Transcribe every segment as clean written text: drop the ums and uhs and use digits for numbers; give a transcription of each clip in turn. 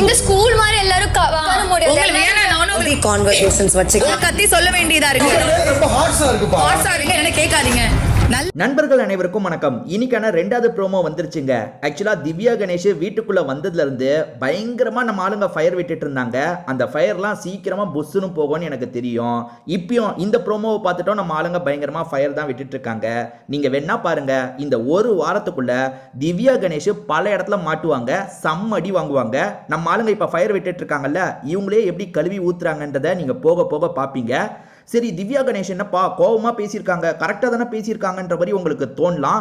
இந்த ஸ்கூல் மாதிரி எல்லாரும் வர முடியாது. உங்களுக்கு வேணா நானும் கான்வர்சேஷன்ஸ் வச்சுக்கலாம். கத்தி சொல்ல வேண்டியதா இருக்கு. ரொம்ப ஹார்ஷா இருக்குப்பா. ஹார்ஷா இருக்கு, என்ன கேட்காதீங்க. நண்பர்கள் அனைவருக்கும் வணக்கம். இன்னைக்கான 2வது ப்ரோமோ வந்துருச்சுங்க. ஆக்சுவலா திவ்யா கணேஷ் வீட்டுக்குள்ள வந்ததுல இருந்து பயங்கரமா நம்ம ஆளுங்க ஃபயர் விட்டுட்டு இருந்தாங்க. அந்த ஃபயர்லாம் சீக்கிரமா புஷ்னு போகும்னு எனக்கு தெரியும். இப்பயும் இந்த ப்ரோமோவை பார்த்துட்டோம், நம்ம ஆளுங்க பயங்கரமா ஃபயர் தான் விட்டுட்டு இருக்காங்க. நீங்க வேணா பாருங்க, இந்த ஒரு வாரத்துக்குள்ள திவ்யா கணேஷ் பல இடத்துல மாட்டுவாங்க, சம்மடி வாங்குவாங்க. நம்ம ஆளுங்க இப்ப ஃபயர் விட்டுட்டு இருக்காங்கல்ல, இவங்களே எப்படி கழுவி ஊத்துறாங்கன்றதை நீங்க போக போக பாப்பீங்க. சரி, திவ்யா கணேஷ் என்னப்பா கோவமா பேசியிருக்காங்க, கரெக்டாக தானே பேசியிருக்காங்கன்ற மாதிரி உங்களுக்கு தோணலாம்.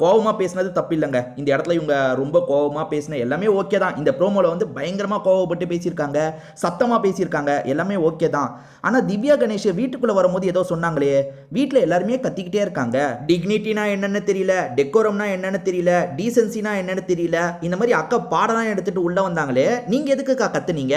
கோவமா பேசினது தப்பு இல்லைங்க. இந்த இடத்துல இவங்க ரொம்ப கோவமா பேசின எல்லாமே ஓகே தான். இந்த ப்ரோமோல வந்து பயங்கரமா கோவப்பட்டு பேசியிருக்காங்க, சத்தமா பேசியிருக்காங்க, எல்லாமே ஓகே தான். ஆனா திவ்யா கணேஷ் வீட்டுக்குள்ள வரும்போது ஏதோ சொன்னாங்களே, வீட்டில் எல்லாருமே கத்திக்கிட்டே இருக்காங்க. டிக்னிட்டினா என்னன்னு தெரியல, டெக்கோரம்னா என்னன்னு தெரியல, டீசென்சினா என்னன்னு தெரியல, இந்த மாதிரி அக்கா பாடலாம் எடுத்துட்டு உள்ள வந்தாங்களே, நீங்க எதுக்குக்கா கத்துனீங்க?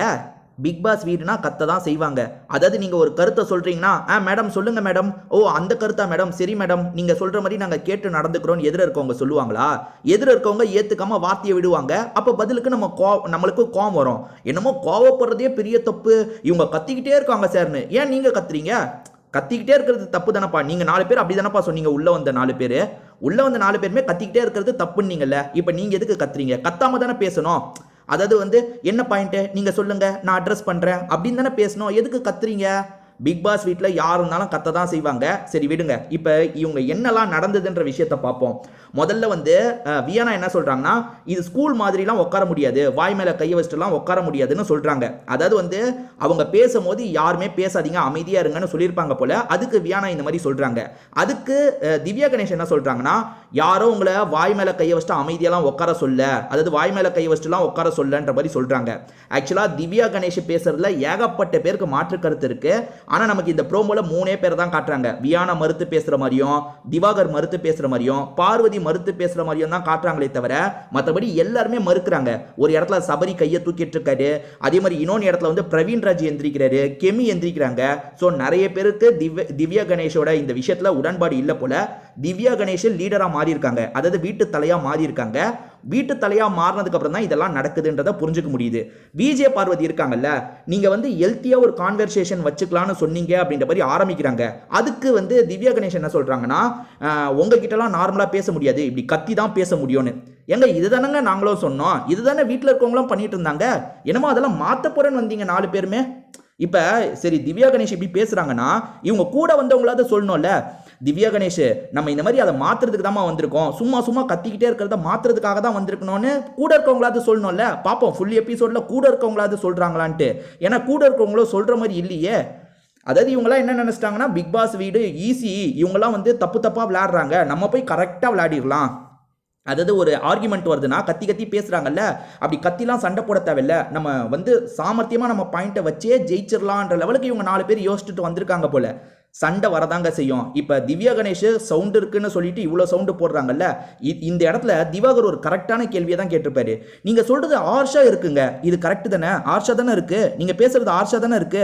பிக் பாஸ் வீடுனா கத்த தான் செய்வாங்க. அதாவது நீங்க ஒரு கருத்தை சொல்றீங்கன்னா, மேடம் சொல்லுங்க மேடம், ஓ அந்த கருத்தா மேடம், சரி மேடம் நீங்க சொல்ற மாதிரி நாங்க கேட்டு நடந்துக்கிறோம் எதிர இருக்கவங்க சொல்லுவாங்களா? எதிர இருக்கவங்க ஏத்துக்காம வார்த்தையை விடுவாங்க. அப்ப பதிலுக்கு நம்மளுக்கு கோவம் வரும். என்னமோ கோவப்படுறதே பெரிய தப்பு, இவங்க கத்திக்கிட்டே இருக்காங்க சார்னு. ஏன் நீங்க கத்துறீங்க? கத்திக்கிட்டே இருக்கிறது தப்பு தானப்பா. நீங்க 4 பேர் அப்படி தானப்பா சொன்னீங்க. உள்ள வந்த 4 பேருமே கத்திக்கிட்டே இருக்கிறது தப்புன்னீங்கல்ல. இப்ப நீங்க எதுக்கு கத்துறீங்க? கத்தாம தானே பேசணும். அதாவது வந்து என்ன பாயிண்ட் நீங்க சொல்லுங்க, நான் அட்ரஸ் பண்றேன் அப்படின்னு தானே பேசணும். எதுக்கு கத்துறீங்க? பிக் பாஸ் வீட்டில் யார் இருந்தாலும் கத்த தான் செய்வாங்க. சரி விடுங்க, இப்போ இவங்க என்னெல்லாம் நடந்ததுன்ற விஷயத்த பார்ப்போம். முதல்ல வந்து வியானா என்ன சொல்றாங்கன்னா, இது ஸ்கூல் மாதிரிலாம் உட்கார முடியாது, வாய் மேலே கையை வச்சுட்டுலாம் உட்கார முடியாதுன்னு சொல்றாங்க. அதாவது வந்து அவங்க பேசும்போது யாருமே பேசாதீங்க, அமைதியா இருங்கன்னு சொல்லியிருப்பாங்க போல. அதுக்கு வியானா இந்த மாதிரி சொல்றாங்க. அதுக்கு திவ்யா கணேஷ் என்ன சொல்றாங்கன்னா, யாரோ உங்களை வாய் மேலே கையை வச்சுட்டு அமைதியெல்லாம் உட்கார சொல்ல, அதாவது வாய் மேலே கையை வச்சுட்டுலாம் உட்கார சொல்லன்ற மாதிரி சொல்றாங்க. ஆக்சுவலா திவ்யா கணேஷ் பேசுறதுல ஏகப்பட்ட பேருக்கு மாற்று கருத்து இருக்கு. ஆனா நமக்கு இந்த ப்ரோமோல 3 பேர் தான் காட்டுறாங்க. வியானா மறுத்து பேசுற மாதிரியும், திவாகர் மறுத்து பேசுற மாதிரியும், பார்வதி மறுத்து பேசுற மாதிரியும் தான் காட்டுறாங்களே தவிர மற்றபடி எல்லாருமே மறுக்கிறாங்க. ஒரு இடத்துல சபரி கையை தூக்கிட்டு இருக்காரு, அதே மாதிரி இன்னொன்று இடத்துல வந்து பிரவீன் ராஜ் எந்திரிக்கிறாரு, கெமி எந்திரிக்கிறாங்க. ஸோ நிறைய பேருக்கு திவ்யா கணேஷோட இந்த விஷயத்துல உடன்பாடு இல்லை போல. திவ்யா கணேஷ் லீடரா மாறி இருக்காங்க, அதாவது வீட்டு தலையா மாறி இருக்காங்க. வீட்டு தலையா மாறினதுக்கு அப்புறம் தான் இதெல்லாம் நடக்குதுன்றதை புரிஞ்சுக்க முடியுது. விஜே பார்வதி இருக்காங்கல்ல, நீங்க வந்து ஹெல்த்தியா ஒரு கான்வர்சேஷன் வச்சுக்கலாம்னு சொன்னீங்க அப்படின்ற மாதிரி ஆரம்பிக்கிறாங்க. அதுக்கு வந்து திவ்யா கணேஷ் என்ன சொல்றாங்கன்னா, உங்ககிட்டலாம் நார்மலா பேச முடியாது, இப்படி கத்தி தான் பேச முடியும்னு. எங்க இதுதானங்க நாங்களும் சொன்னோம், இதுதானே வீட்டில் இருக்கவங்களும் பண்ணிட்டு இருந்தாங்க. என்னமோ அதெல்லாம் மாத்த போறேன்னு வந்தீங்க 4 பேருமே. இப்ப சரி, திவ்யா கணேஷ் இப்படி பேசுறாங்கன்னா இவங்க கூட வந்தவங்களாவது சொல்லணும்ல. திவ்யா கணேஷ் நம்ம இந்த மாதிரி அதை மாத்துறதுக்கு தான் வந்திருக்கோம், சும்மா கத்திக்கிட்டே இருக்கிறத மாத்துறதுக்காக தான் வந்திருக்கணும்னு கூட இருக்கவங்களாவது சொல்லணும்ல. பார்ப்போம் ஃபுல் எபிசோட்ல கூட இருக்கவங்களாவது சொல்றாங்களான்ட்டு. ஏன்னா கூட இருக்கவங்களும் சொல்ற மாதிரி இல்லையே. அதாவது இவங்களாம் என்ன நினைச்சிட்டாங்கன்னா, பிக் பாஸ் வீடு ஈஸி, இவங்கெல்லாம் வந்து தப்பா விளையாடுறாங்க, நம்ம போய் கரெக்டாக விளையாடிடலாம். அதாவது ஒரு ஆர்குமெண்ட் வருதுன்னா கத்தி பேசுறாங்கல்ல, அப்படி கத்திலாம் சண்டை போட தேவையில்ல, நம்ம வந்து சாமர்த்தியமா நம்ம பாயிண்ட்டை வச்சே ஜெயிச்சிடலான்ற லெவலுக்கு இவங்க 4 பேர் யோசிச்சுட்டு வந்திருக்காங்க போல. சண்டை வரதாங்க செய்யும். இப்ப திவ்யா கணேஷ் சவுண்ட் இருக்குன்னு சொல்லிட்டு இவ்வளவு சவுண்டு போடுறாங்கல்ல, இந்த இடத்துல திவாகர் ஒரு கரெக்டான கேள்வியை தான் கேட்டிருப்பாரு. நீங்க சொல்றது ஆர்ஷா இருக்குங்க, இது கரெக்ட் தானே? ஆர்ஷா தானே இருக்கு, நீங்க பேசுறது ஆர்ஷா தானே இருக்கு.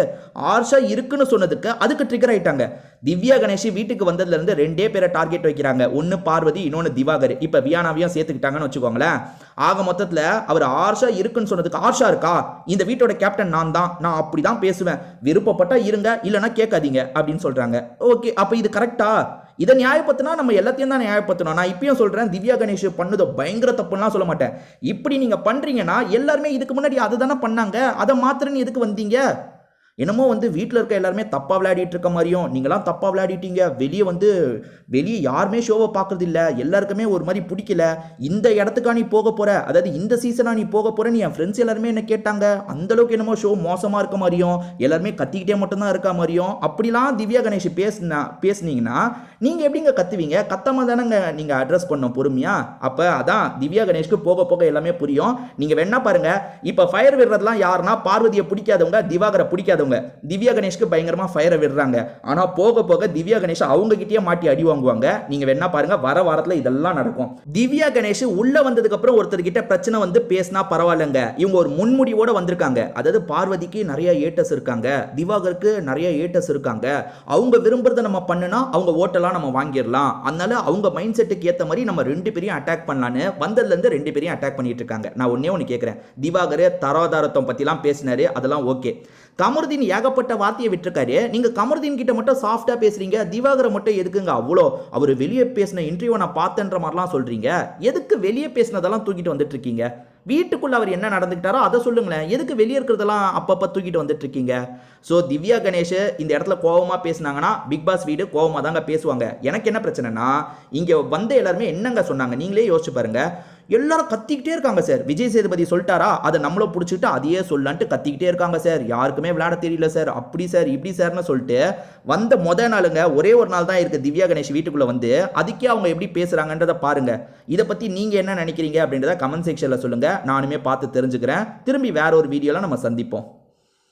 ஆர்ஷா இருக்குன்னு சொன்னதுக்கு அதுக்கு ட்ரிகர் ஆயிட்டாங்க. திவ்யா கணேஷ் வீட்டுக்கு வந்ததுல இருந்து 2 பேரை டார்கெட் வைக்கிறாங்க, ஒன்னு பார்வதி, இன்னொன்னு திவாகர். இப்ப வியானாவையும் சேர்த்துக்கிட்டாங்கன்னு வச்சுக்கோங்களேன். ஆக மொத்தத்துல அவர் ஆர்ஷா இருக்குன்னு சொன்னதுக்கு, ஆர்ஷா இருக்கா, இந்த வீட்டோட கேப்டன் நான் தான், நான் அப்படிதான் பேசுவேன், விருப்பப்பட்டா இருங்க, இல்லைன்னா கேட்காதீங்க அப்படின்னு சொல்றாங்க. ஓகே, அப்ப இது கரெக்டா? இதை நியாயப்படுத்தினா நம்ம எல்லாத்தையும் தான் நியாயப்படுத்தணும். நான் இப்பயும் சொல்றேன், திவ்யா கணேஷ் பண்ணது பயங்கர தப்புலாம் சொல்ல மாட்டேன். இப்படி நீங்க பண்றீங்கன்னா எல்லாருமே இதுக்கு முன்னாடி அதை தானே பண்ணாங்க, அதை மாத்திரன்னு எதுக்கு வந்தீங்க? என்னமோ வந்து வீட்டில் இருக்க எல்லாருமே தப்பாக விளையாடிட்டு இருக்க மாதிரியும், நீங்களாம் தப்பாக விளையாடிட்டீங்க, வெளியே யாருமே ஷோவை பார்க்கறது இல்லை, எல்லாருக்குமே ஒரு மாதிரி பிடிக்கல, இந்த இடத்துக்கா நீ போக போற, அதாவது இந்த சீசனா நீ போக போறேன்னு என் ஃப்ரெண்ட்ஸ் எல்லாருமே என்ன கேட்டாங்க. அந்த என்னமோ ஷோ மோசமாக இருக்க மாதிரியும், எல்லாருமே கத்திக்கிட்டே மட்டும்தான் இருக்க மாதிரியும் அப்படிலாம் திவ்யா கணேஷ் பேசுனீங்கன்னா நீங்க எப்படிங்க கத்துவீங்க? கத்தாம தானங்க நீங்க அட்ரஸ் பண்ணோம் பொறுமையா. அப்ப அதான் திவ்யா கணேஷ்க்கு போக போக எல்லாமே புரியும். நீங்க வேணா பாருங்க, இப்ப ஃபயர் விடுறதுலாம் யாருன்னா பார்வதியை பிடிக்காதவங்க, திவாகரை பிடிக்காதவங்க. இல்லாதவங்க திவ்யா கணேஷ்க்கு பயங்கரமா ஃபயரை விடுறாங்க. ஆனா போக போக திவ்யா கணேஷ் அவங்க கிட்டயே மாட்டி அடி வாங்குவாங்க. நீங்க வேணா பாருங்க, வர வாரத்துல இதெல்லாம் நடக்கும். திவ்யா கணேஷ் உள்ள வந்ததுக்கு அப்புறம் ஒருத்தர் கிட்ட பிரச்சனை வந்து பேசினா பரவாயில்லைங்க, இவங்க ஒரு முன்முடிவோட வந்திருக்காங்க. அதாவது பார்வதிக்கு நிறைய ஏட்டஸ் இருக்காங்க, திவாகருக்கு நிறைய ஏட்டஸ் இருக்காங்க, அவங்க விரும்புறத நம்ம பண்ணுனா அவங்க ஓட்டெல்லாம் நம்ம வாங்கிடலாம், அதனால அவங்க மைண்ட் செட்டுக்கு ஏத்த மாதிரி நம்ம ரெண்டு பேரையும் அட்டாக் பண்ணலான்னு வந்ததுல இருந்து ரெண்டு பேரையும் அட்டாக் பண்ணிட்டு இருக்காங்க. நான் ஒன்னே ஒன்னு கேட்கிறேன், திவாகர் தராதாரத்தம் பத்திலாம் பேசினாரு, அதெல்லாம் ஓகே. கமருதீன் ஏகப்பட்ட வார்த்தையை விட்டுருக்காரு, நீங்க கமருதீன் கிட்ட மட்டும் சாஃப்டா பேசுறீங்க, திவாகரை மட்டும் எதுக்குங்க அவ்வளோ அவர் வெளியே பேசின இன்டர்வியூ நான் பார்த்தேன்ற மாதிரிலாம் சொல்றீங்க? எதுக்கு வெளியே பேசினதெல்லாம் தூக்கிட்டு வந்துட்டு இருக்கீங்க? வீட்டுக்குள்ள அவர் என்ன நடந்துக்கிட்டாரோ அதை சொல்லுங்களேன், எதுக்கு வெளியே இருக்கிறதெல்லாம் அப்பப்போ தூக்கிட்டு வந்துட்டு இருக்கீங்க? ஸோ திவ்யா கணேஷ் இந்த இடத்துல கோவமாக பேசினாங்கன்னா பிக் பாஸ் வீடு கோவமாக தாங்க பேசுவாங்க. எனக்கு என்ன பிரச்சனைனா, இங்கே வந்த எல்லாருமே என்னங்க சொன்னாங்க நீங்களே யோசிச்சு பாருங்க. எல்லாரும் கத்திக்கிட்டே இருக்காங்க சார், விஜய் சேதுபதி சொல்லிட்டாரா அதை நம்மளும் பிடிச்சிட்டு அதையே சொல்லலான்ட்டு கத்திக்கிட்டே இருக்காங்க சார், யாருக்குமே விளையாட தெரியல சார், அப்படி சார் இப்படி சார்னு சொல்லிட்டு வந்த முத நாளுங்க ஒரே ஒரு நாள் தான் இருக்கு திவ்யா கணேஷ் வீட்டுக்குள்ள வந்து, அதுக்கே அவங்க எப்படி பேசுறாங்கன்றத பாருங்க. இதை பத்தி நீங்க என்ன நினைக்கிறீங்க அப்படின்றத கமெண்ட் செக்ஷன்ல சொல்லுங்க, நானுமே பார்த்து தெரிஞ்சுக்கிறேன். திரும்பி வேற ஒரு வீடியோல நம்ம சந்திப்போம்.